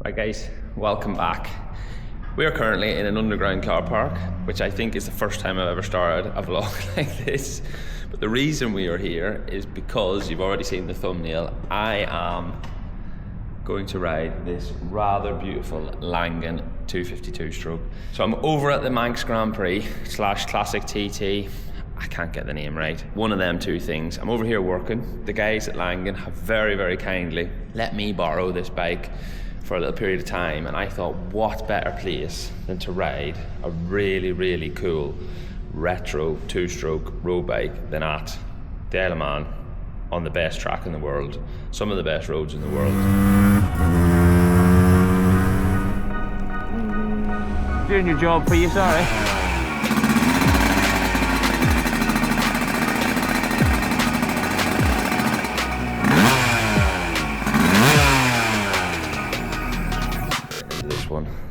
Hi guys, welcome back. We are currently in an underground car park, which I think is the first time I've ever started a vlog like this. But the reason we are here is because you've already seen the thumbnail. I am going to ride this rather beautiful Langen 252 stroke. So I'm over at the Manx Grand Prix / Classic TT. I can't get the name right. One of them two things. I'm over here working. The guys at Langen have very kindly let me borrow this bike for a little period of time, and I thought, what better place than to ride a really cool retro two-stroke road bike than at the Isle of Man on the best track in the world, some of the best roads in the world. Doing your job for you, sorry.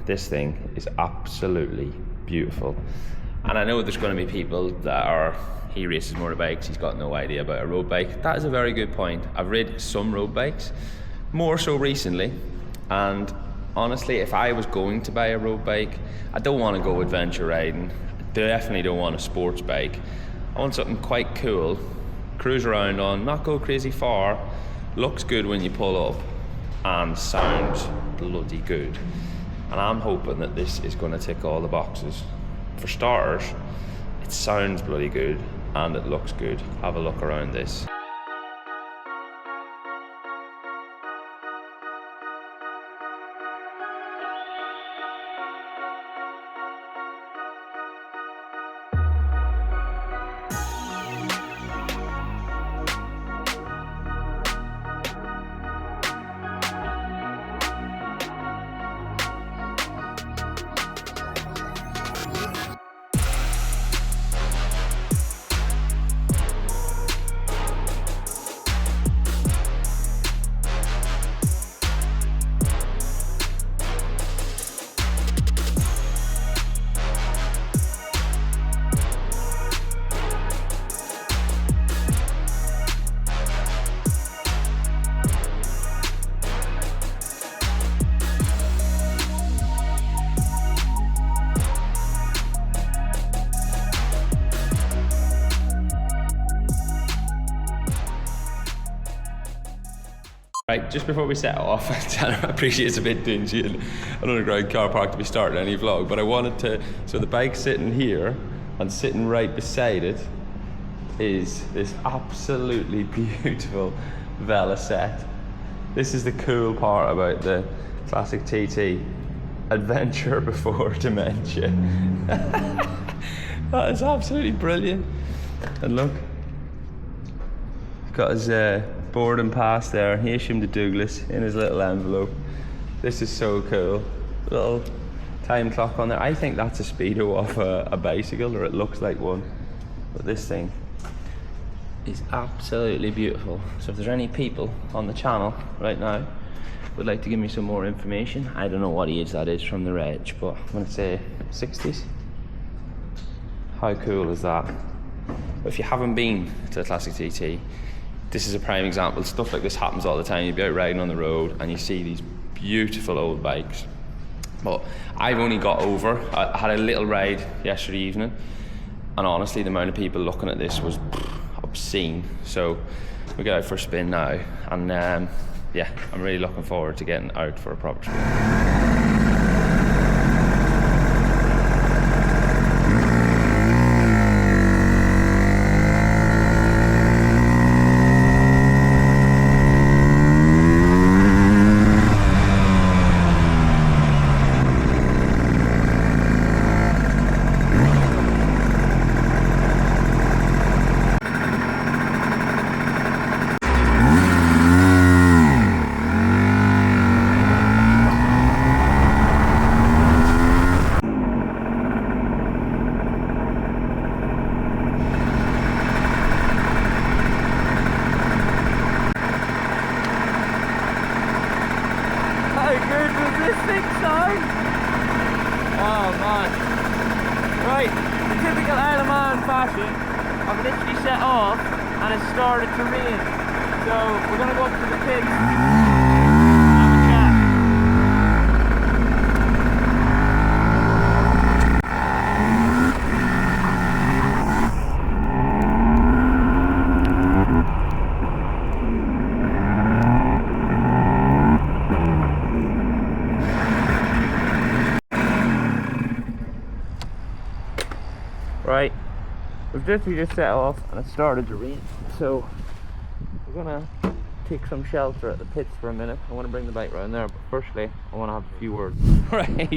This thing is absolutely beautiful, and I know there's going to be people that are, he races motorbikes, he's got no idea about a road bike. That is a very good point. I've ridden some road bikes, more so recently, and honestly, if I was going to buy a road bike, I don't want to go adventure riding. I definitely don't want a sports bike. I want something quite cool, cruise around on, not go crazy far, looks good when you pull up, and sounds bloody good. And I'm hoping that this is going to tick all the boxes. For starters, it sounds bloody good and it looks good. Have a look around this. Right, just before we set off, I appreciate it's a bit dingy in an underground car park to be starting any vlog, but I wanted to, so the bike sitting here and sitting right beside it is this absolutely beautiful Vela set. This is the cool part about the Classic TT, adventure before dementia. That is absolutely brilliant. And look, got his boarding pass there. He issued to Douglas in his little envelope. This is so cool. Little time clock on there. I think that's a speedo off a bicycle, or it looks like one. But this thing is absolutely beautiful. So if there's any people on the channel right now would like to give me some more information, I don't know what age that is from the reg, but I'm gonna say 60s. How cool is that? But if you haven't been to the Classic TT, this is a prime example. Stuff like this happens all the time. You'd be out riding on the road and you see these beautiful old bikes. But I've only got over, I had a little ride yesterday evening, and honestly the amount of people looking at this was obscene. So we got out for a spin now, and yeah, I'm really looking forward to getting out for a proper spin. Right, in typical Isle of Man fashion, I've literally set off and it started to rain. So we're going to go up to the pigs and have a chat. Right, we've literally just set off and it started to rain, so we're gonna take some shelter at the pits for a minute. I want to bring the bike round there, but firstly I want to have a few words. Right,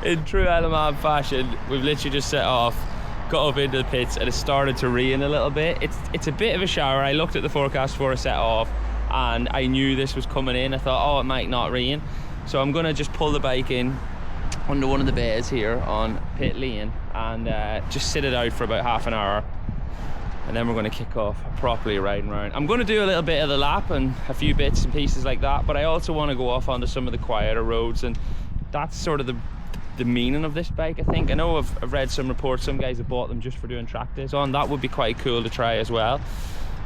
in true IOM fashion, we've literally just set off, got up into the pits, and it started to rain a little bit. It's a bit of a shower. I looked at the forecast before I set off and I knew this was coming in. I thought, oh, it might not rain, so I'm gonna just pull the bike in under one of the bays here on pit lane and just sit it out for about half an hour, and then we're going to kick off properly riding around. I'm going to do a little bit of the lap and a few bits and pieces like that, but I also want to go off onto some of the quieter roads, and that's sort of the meaning of this bike, I think. I know I've read some reports, some guys have bought them just for doing track days on. That would be quite cool to try as well.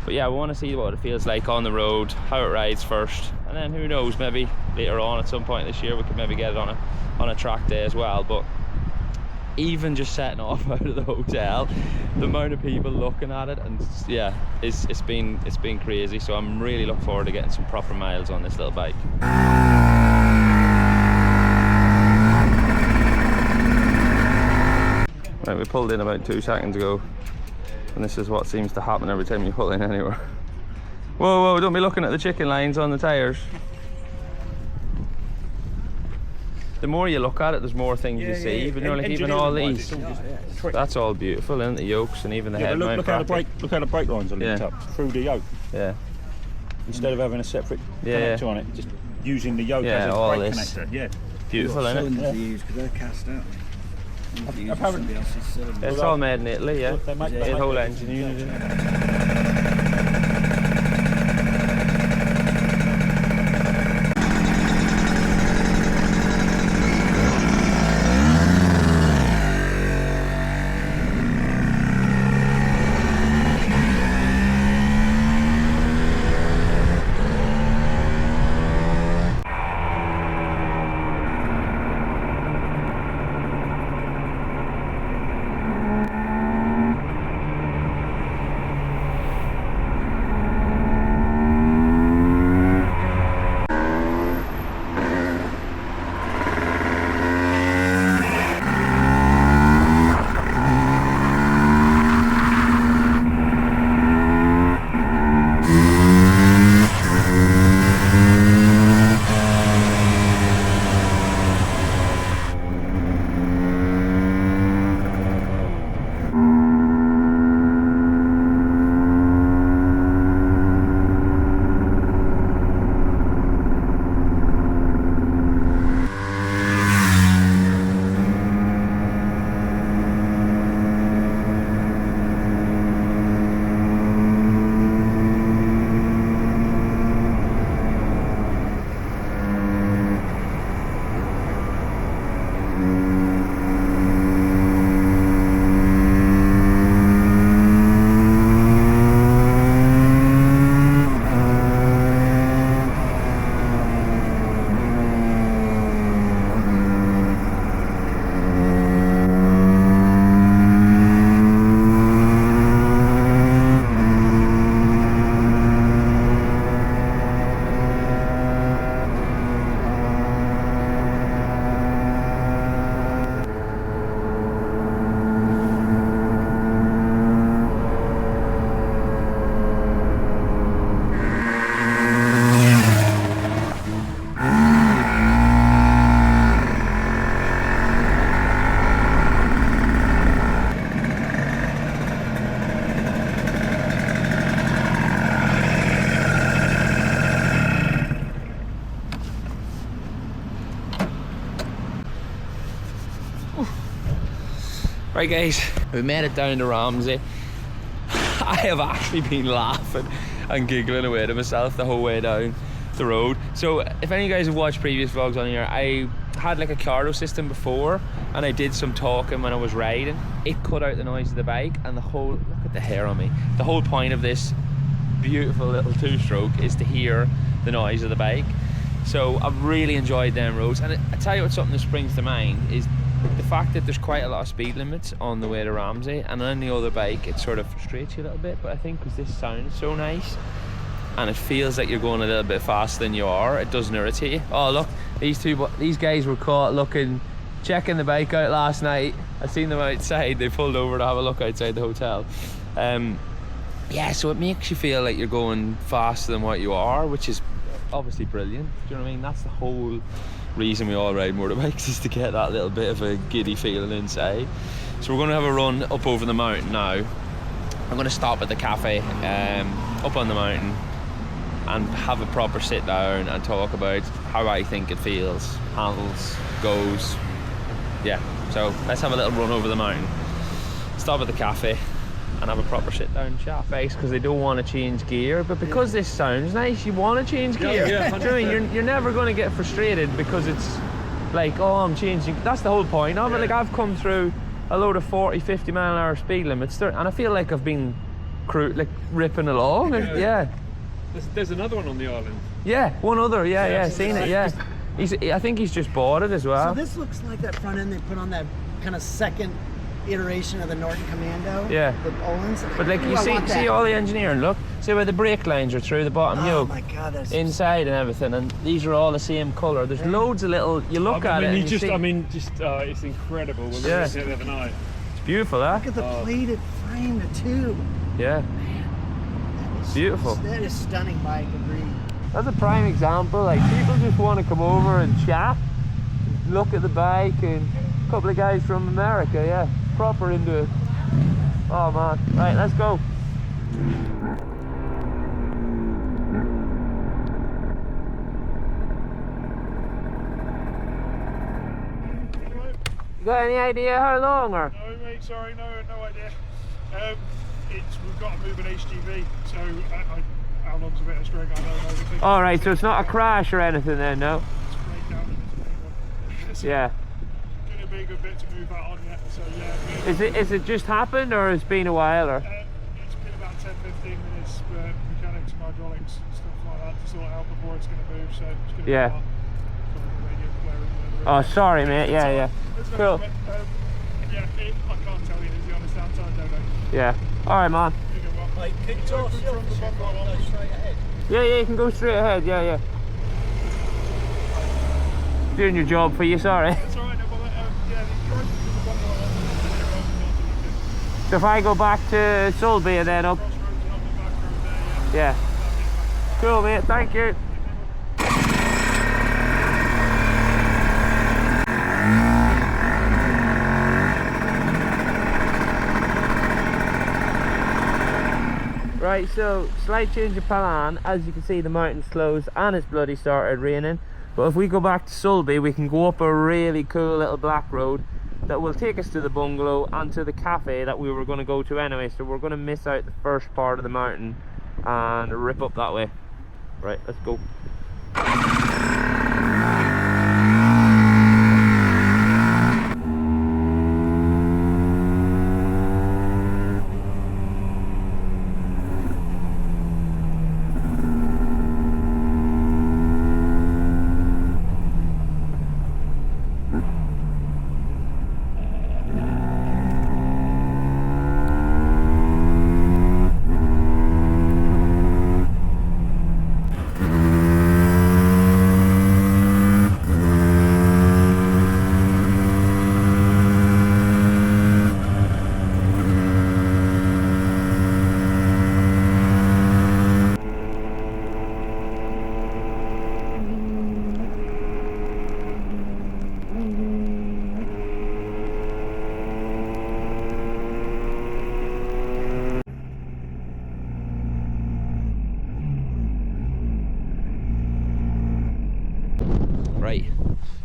But yeah, we want to see what it feels like on the road, how it rides first, and then who knows, maybe later on at some point this year we could maybe get it on a track day as well. But even just setting off out of the hotel, the amount of people looking at it, and yeah, it's been crazy. So I'm really looking forward to getting some proper miles on this little bike. Right, we pulled in about 2 seconds ago, and this is what seems to happen every time you pull in anywhere. Whoa, whoa, don't be looking at the chicken lines on the tyres. The more you look at it, there's more things you see. But like even all these, that's all beautiful, isn't it? The yokes and even the head mount. Look how the brake lines are linked up through the yoke. Yeah. Instead of having a separate connector on it, just using the yoke as a brake connector. Yeah. Beautiful, isn't it? Use because they're cast out. Apparently, it's all made in Italy, yeah. The whole engine unit, isn't it? Right guys, we made it down to Ramsey. I have actually been laughing and giggling away to myself the whole way down the road. So if any of you guys have watched previous vlogs on here, I had like a Cardo system before and I did some talking when I was riding. It cut out the noise of the bike, and the whole, look at the hair on me. The whole point of this beautiful little two-stroke is to hear the noise of the bike. So I've really enjoyed them roads, and I tell you what, something that springs to mind is the fact that there's quite a lot of speed limits on the way to Ramsey, and on the other bike it sort of frustrates you a little bit. But I think because this sound is so nice and it feels like you're going a little bit faster than you are, it doesn't irritate you. Oh look, these guys were caught checking the bike out last night, I seen them outside. They pulled over to have a look outside the hotel. Yeah, so it makes you feel like you're going faster than what you are, which is obviously brilliant. Do you know what I mean? That's the whole reason we all ride motorbikes, is to get that little bit of a giddy feeling inside. So we're going to have a run up over the mountain now. I'm going to stop at the cafe up on the mountain and have a proper sit down and talk about how I think it feels, handles, goes. Yeah, so let's have a little run over the mountain, stop at the cafe and have a proper sit down chat face, because they don't want to change gear, but because this sounds nice, you want to change gear. Yeah, Do you know what I mean? You're never going to get frustrated because it's like, oh, I'm changing. That's the whole point of it. Like, I've come through a load of 40, 50 mile an hour speed limits, and I feel like I've been ripping along. Yeah. There's another one on the island. Yeah, one other. Yeah, seen it. Yeah, I think he's just bought it as well. So this looks like that front end they put on that kind of second iteration of the Norton Commando. Yeah. The Olins. But like, you see all the engineering. Look, see where the brake lines are through the bottom yoke. Oh my God, that's inside and everything, and these are all the same colour. There's loads of little. You look at it. And It's incredible. We were looking at it the other night. It's beautiful, huh? Look at the plated frame, the tube. Yeah. That is beautiful. That is stunning bike, agreed. That's a prime example. Like, people just want to come over and chat, look at the bike, and a couple of guys from America, yeah, proper into it. Oh man, right, let's go. You got any idea how long, or? No, mate, sorry, no idea. We've got to move an HGV, so how long's a bit of string, I don't know. All right, so it's not a crash or anything then, no? It's a breakdown in this main one. Yeah. Going to be a good bit to move that on yet, so yeah. Is it just happened, or it's been a while, or? It's been about 10-15 minutes, but mechanics and hydraulics and stuff like that to sort out before it's going to move, so it's going to be a while. Oh, sorry, mate. Yeah. Cool. Yeah, I can't tell you, to be honest, outside, I don't know. Yeah. All right, man. Like, can you talk from the bungalow on straight ahead? Yeah, you can go straight ahead. Yeah. Doing your job for you. Sorry. That's alright, no bother. Yeah, the drive from the bungalow on. So if I go back to Sulby and then up. Crossroads and up the back road there, Yeah. Cool, mate. Thank you. Right, so slight change of plan. As you can see, the mountain's closed and it's bloody started raining. But if we go back to Sulby, we can go up a really cool little black road that will take us to the bungalow and to the cafe that we were going to go to anyway. So we're going to miss out the first part of the mountain and rip up that way. Right, let's go.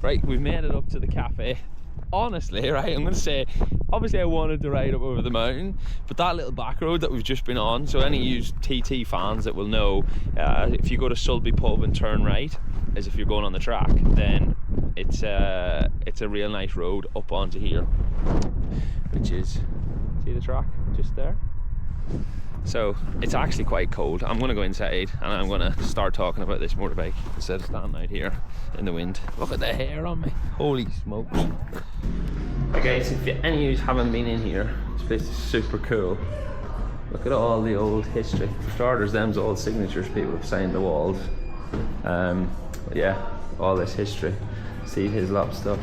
Right, we've made it up to the cafe. Honestly, right, I'm gonna say, obviously I wanted to ride up over the mountain, but that little back road that we've just been on, so any of you TT fans that will know, if you go to Sulby pub and turn right, as if you're going on the track, then it's a real nice road up onto here, which is, see the track just there? So it's actually quite cold. I'm gonna go inside and I'm gonna start talking about this motorbike instead of standing out here in the wind. Look at the hair on me, holy smokes. Okay, so if any of you haven't been in here, this place is super cool. Look at all the old history. For starters, them's all signatures people have signed the walls. But yeah, all this history. See his lot of stuff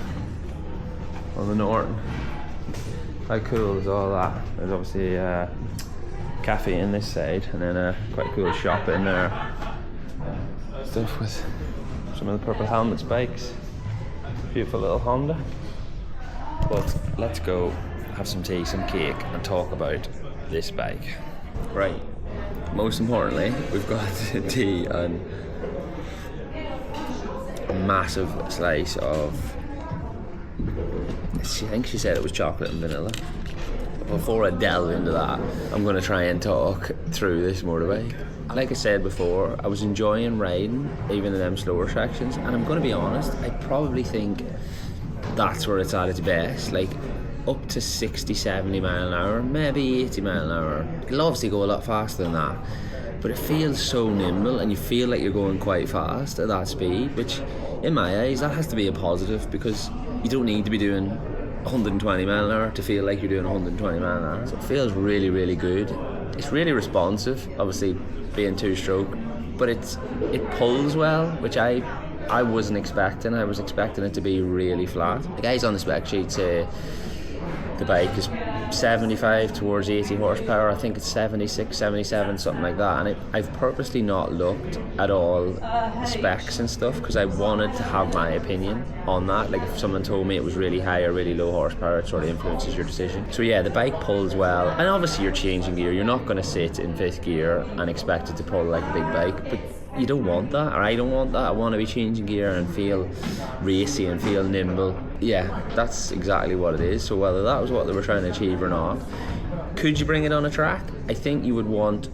on the Norton. How cool is all that? There's obviously a cafe in this side, and then a quite cool shop in there. Stuff with some of the purple helmets bikes. Beautiful little Honda. But let's go have some tea, some cake, and talk about this bike. Right. Most importantly, we've got tea and a massive slice of, I think she said it was chocolate and vanilla. Before I delve into that, I'm going to try and talk through this motorbike. Like I said before, I was enjoying riding, even in them slower sections, and I'm going to be honest, I probably think that's where it's at its best. Like, up to 60, 70 mile an hour, maybe 80 mile an hour. It'll obviously go a lot faster than that, but it feels so nimble, and you feel like you're going quite fast at that speed, which in my eyes that has to be a positive, because you don't need to be doing 120 mile an hour to feel like you're doing 120 mile an hour. So it feels really, really good. It's really responsive, obviously being two-stroke, but it pulls well, which I wasn't expecting. I was expecting it to be really flat. The guys on the spec sheet say the bike is 75 towards 80 horsepower. I think it's 76, 77, something like that. And I've purposely not looked at all the specs and stuff, because I wanted to have my opinion on that. Like, if someone told me it was really high or really low horsepower, it sort of influences your decision. So yeah, the bike pulls well, and obviously you're changing gear. You're not going to sit in 5th gear and expect it to pull like a big bike, but you don't want that, or I don't want that. I want to be changing gear and feel racy and feel nimble. Yeah, that's exactly what it is. So whether that was what they were trying to achieve or not, could you bring it on a track? I think you would want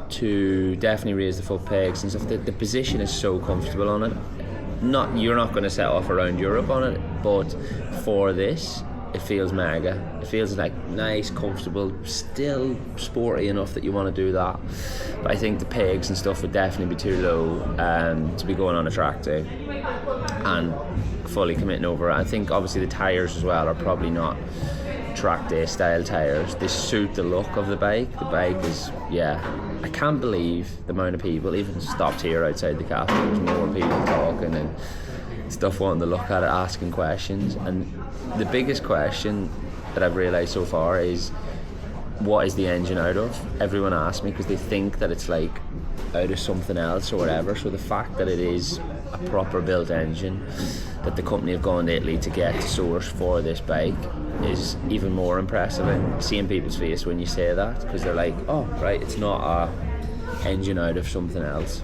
to definitely raise the foot pegs and stuff. The position is so comfortable on it. You're not going to set off around Europe on it, but for this, it feels mega. It feels like nice, comfortable, still sporty enough that you want to do that. But I think the pegs and stuff would definitely be too low to be going on a track to and fully committing over it. I think obviously the tyres as well are probably not track day style tyres. They suit the look of the bike. The bike is, yeah, I can't believe the amount of people, even stopped here outside the cafe, there's more people talking and stuff, wanting to look at it, asking questions. And the biggest question that I've realised so far is, what is the engine out of? Everyone asks me because they think that it's like out of something else or whatever. So the fact that it is a proper built engine that the company have gone to Italy to get to source for this bike is even more impressive. And seeing people's face when you say that, because they're like, oh right, it's not a engine out of something else,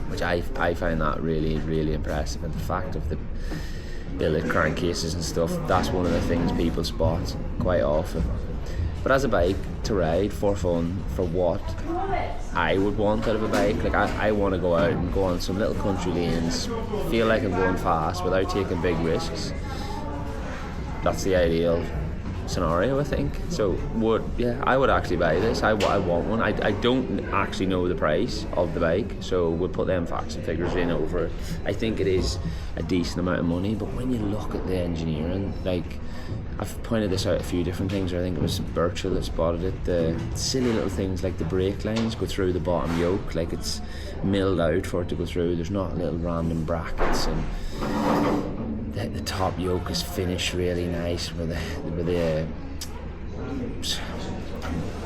which I find that really, really impressive. And the fact of the billet crankcases and stuff, that's one of the things people spot quite often. But as a bike to ride for fun, for what I would want out of a bike, like I want to go out and go on some little country lanes, feel like I'm going fast without taking big risks. That's the ideal scenario, I think. So I would actually buy this. I want one. I don't actually know the price of the bike, so we'll put them facts and figures in over it. I think it is a decent amount of money, but when you look at the engineering, like, I've pointed this out a few different things. I think it was Birchall that spotted it. The silly little things like the brake lines go through the bottom yoke, like it's milled out for it to go through. There's not little random brackets, and the top yoke is finished really nice with the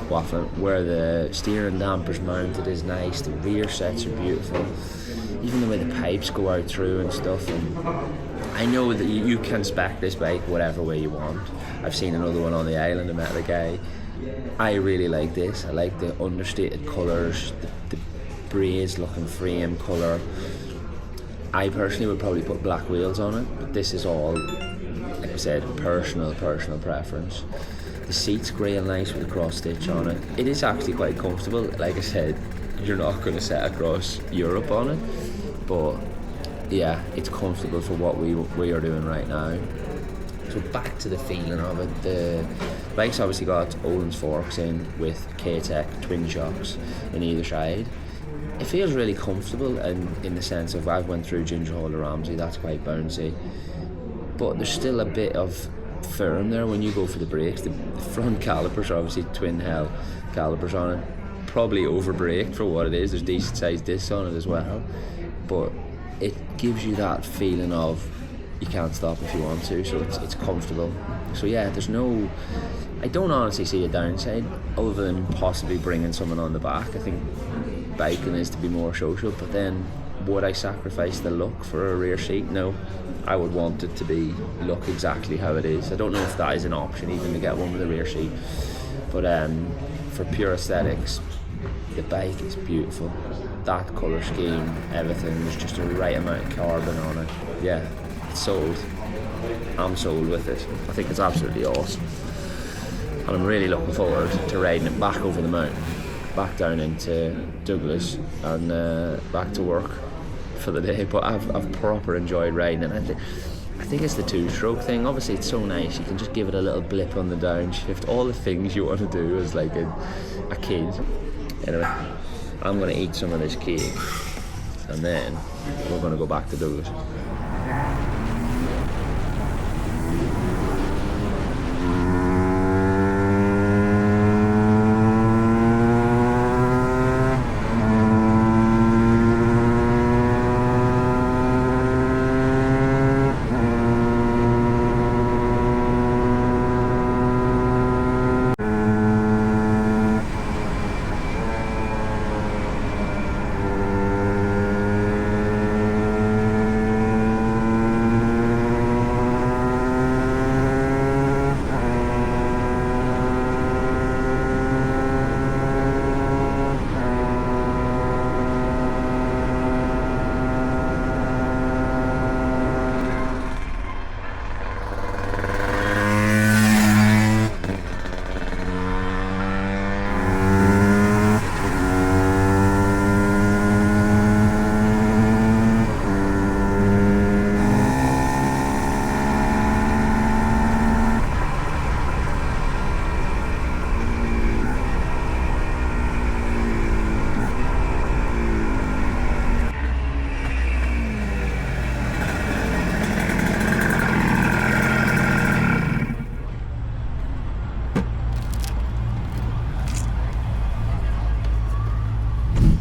waffling. Where the steering damper's mounted is nice. The rear sets are beautiful. Even the way the pipes go out through and stuff. And I know that you can spec this bike whatever way you want. I've seen another one on the island, I met the guy. I really like this. I like the understated colours, the braised looking frame colour. I personally would probably put black wheels on it, but this is all, like I said, personal preference. The seat's real nice with a cross stitch on it. It is actually quite comfortable. Like I said, you're not going to set across Europe on it, but yeah, it's comfortable for what we are doing right now. So back to the feeling of it. The bike's obviously got Öhlins forks in with K-Tech twin shocks in either side. It feels really comfortable, and in the sense of, I've went through Ginger Hall to Ramsey, that's quite bouncy, but there's still a bit of firm there when you go for the brakes. The front calipers are obviously twin hell calipers on it, probably over braked for what it is. There's decent sized discs on it as well, but it gives you that feeling of you can't stop if you want to, so it's comfortable. So yeah, I don't honestly see a downside other than possibly bringing someone on the back. I think biking is to be more social, but then would I sacrifice the look for a rear seat? No, I would want it to look exactly how it is. I don't know if that is an option even to get one with a rear seat, but for pure aesthetics, the bike is beautiful. That colour scheme, everything, there's just a right amount of carbon on it. Yeah, it's sold. I'm sold with it. I think it's absolutely awesome. And I'm really looking forward to riding it back over the mountain, back down into Douglas, and back to work for the day. But I've proper enjoyed riding it. I think it's the two-stroke thing. Obviously it's so nice, you can just give it a little blip on the downshift, all the things you want to do as like a kid. Anyway, I'm going to eat some of this cake and then we're going to go back to Douglas.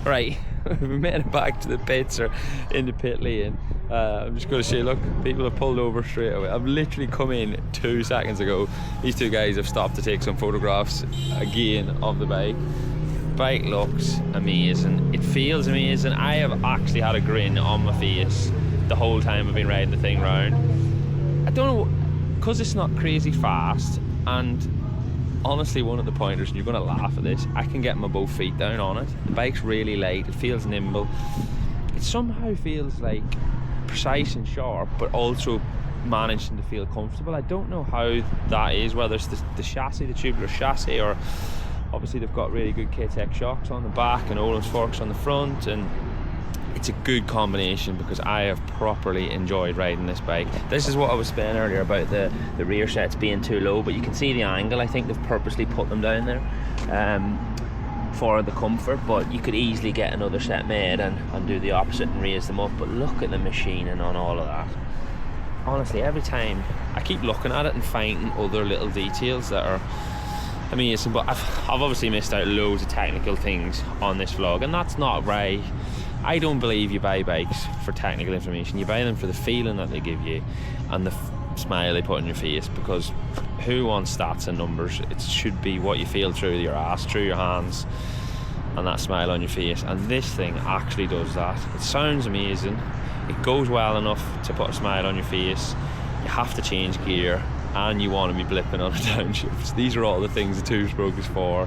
Right, we made it back to the pits, or in the pit lane. I'm just going to say, look, people have pulled over straight away. I've literally come in 2 seconds ago. These two guys have stopped to take some photographs again of the bike. Bike looks amazing. It feels amazing. I have actually had a grin on my face the whole time I've been riding the thing round. I don't know, because it's not crazy fast, and honestly, one of the pointers, and you're going to laugh at this, I can get my both feet down on it. The bike's really light, it feels nimble. It somehow feels like precise and sharp, but also managing to feel comfortable. I don't know how that is, whether it's the chassis, the tubular chassis, or obviously they've got really good K-Tech shocks on the back and Olam's forks on the front, and it's a good combination because I have properly enjoyed riding this bike. This is what I was saying earlier about the rear sets being too low, but you can see the angle. I think they've purposely put them down there for the comfort, but you could easily get another set made and do the opposite and raise them up. But look at the machining on all of that. Honestly, every time I keep looking at it and finding other little details that are amazing, but I've obviously missed out loads of technical things on this vlog, and that's not right. I don't believe you buy bikes for technical information. You buy them for the feeling that they give you and the smile they put on your face, because who wants stats and numbers? It should be what you feel through your ass, through your hands, and that smile on your face. And this thing actually does that. It sounds amazing. It goes well enough to put a smile on your face. You have to change gear and you want to be blipping on a downshift. These are all the things the two-stroke is for.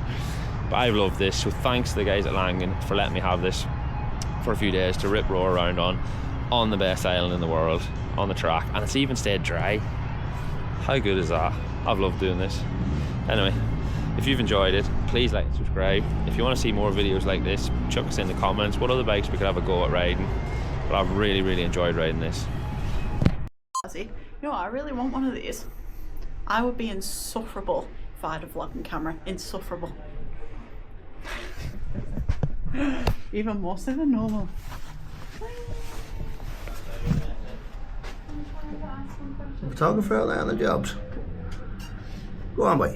But I've loved this, so thanks to the guys at Langen for letting me have this for a few days to rip roar around on the best island in the world, on the track, and it's even stayed dry. How good is that? I've loved doing this. Anyway, if you've enjoyed it, please like and subscribe. If you want to see more videos like this, chuck us in the comments what other bikes we could have a go at riding. But I've really enjoyed riding this. You know what, I really want one of these. I would be insufferable if I had a vlogging camera. Insufferable. Even more so than normal. Photographer out there on the jobs. Go on, boy.